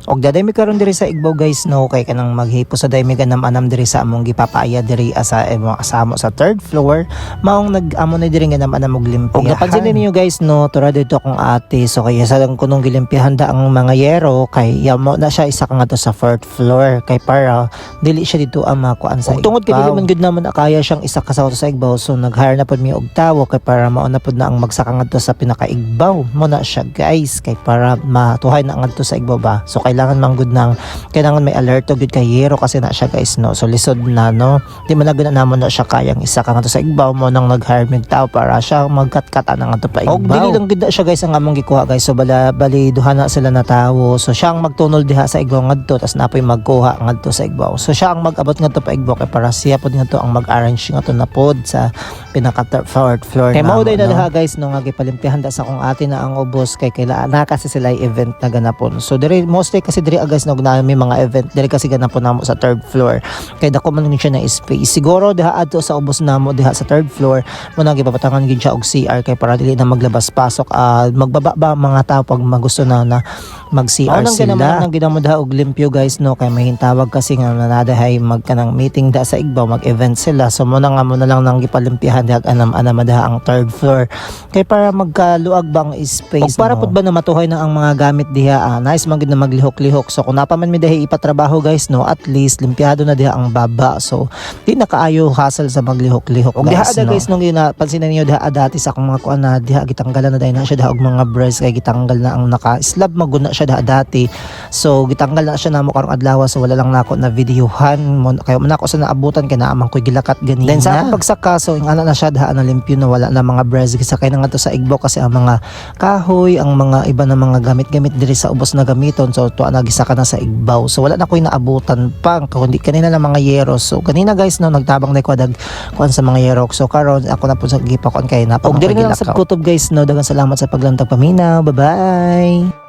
Og daday mi karon diri sa Igbaw guys no, kay kanang maghipo sa daymi ganam-anam diri sa among gipapaaya diri asa amo sa third floor. Maong nag-amo na diri ganam-anam og limpyahan. Og napansin niyo guys no, tura dito akong ate, so kaya sa lang kunong gilimpyahan da ang mga yero kay yamo na siya isa ka nga to sa fourth floor kay para dili siya dito ang makuan sa Igbaw. Tungod kay dili man gud naman kaya siyang isa ka sa Igbaw, so nag-hire na pud mi og tawo kay para mao na pud na ang magsaka ngadto sa pinaka-Igbaw mo na siya guys, kay para matuhay na ngadto sa Igbaw ba. So kailangan manggod nang kailangan may alerto gud kay yero kasi na siya guys no, so lisod na no, di man na gud namon na siya kayang isa ka ngadto sa Igbaw mo nang nag-hire mig tawo para siya magkat-katan ang ngadto pa Igbaw. Og dili lang gud siya guys ang among gikuha guys, so bali duha na sila na tawo, so siya ang magtunol diha sa Igbaw ngadto tas napoy magkuha ngadto sa Igbaw, so siya ang mag-abot ngadto pa Igbaw kay para siya pod ngadto ang mag-arrange ngadto na pod sa pinaka fourth floor. Kay mao day na diha guys no, nga gipalimpyahan da sa akong ate na ang ubos kay kailangan na kasi sila event na ganapon. So diri mostly kasi diri guys no, na may mga event diri kasi ganapon namo sa third floor kay dako man siya na space. Siguro diha adto sa ubos namo diha sa third floor mo na gipapatangan gid siya og CR kay para dili na maglabas pasok, magbaba ba mga tao pag magusto na mag-CR sila. Nang ginamo da og limpyo guys no, kay mahintawag kasi nga nanadahay magkanang meeting da sa Igbaw, mag-event sila, so mo na lang nang gipalimpyahan diha anam-anam da ang third floor kay para magkaluag bang space. O para pud ba na matuhay na ang mga gamit diha, nice man gid na maglihok-lihok. So kung napaman mi diha ipatrabaho guys no, at least limpyado na diha ang baba, so di na kaayo hassle sa maglihok-lihok guys. Og diha no, guys nung napansin niyo diha dati sa akong mga kuan na diha gitanggalan na dai na siya diha og mga breast kay gitanggal na ang naka-slab maguna siya diha dati, so gitanggal na siya namo karong adlaw, so wala lang nako na videohan mo kay man ako sa naabutan kay naamang koy gilakat ganina. Then sa akong pagsaka, so ang ana na siya diha na limpyo na wala na mga breast sakay na nga to sa Igbaw kasi ang mga kahoy, ang mga iba na mga gamit-gamit diri sa ubos na gamiton, so tuwa na gisaka na sa Igbaw, so wala na koy naabutan pa kundi kanina lang mga yero. So kanina guys no, nagtabang na ko dag kuan sa mga yero, so karon ako na po sa gipakon kay napag diri na lang sa kutob guys no. Daghang salamat sa paglantag paminaw, bye bye.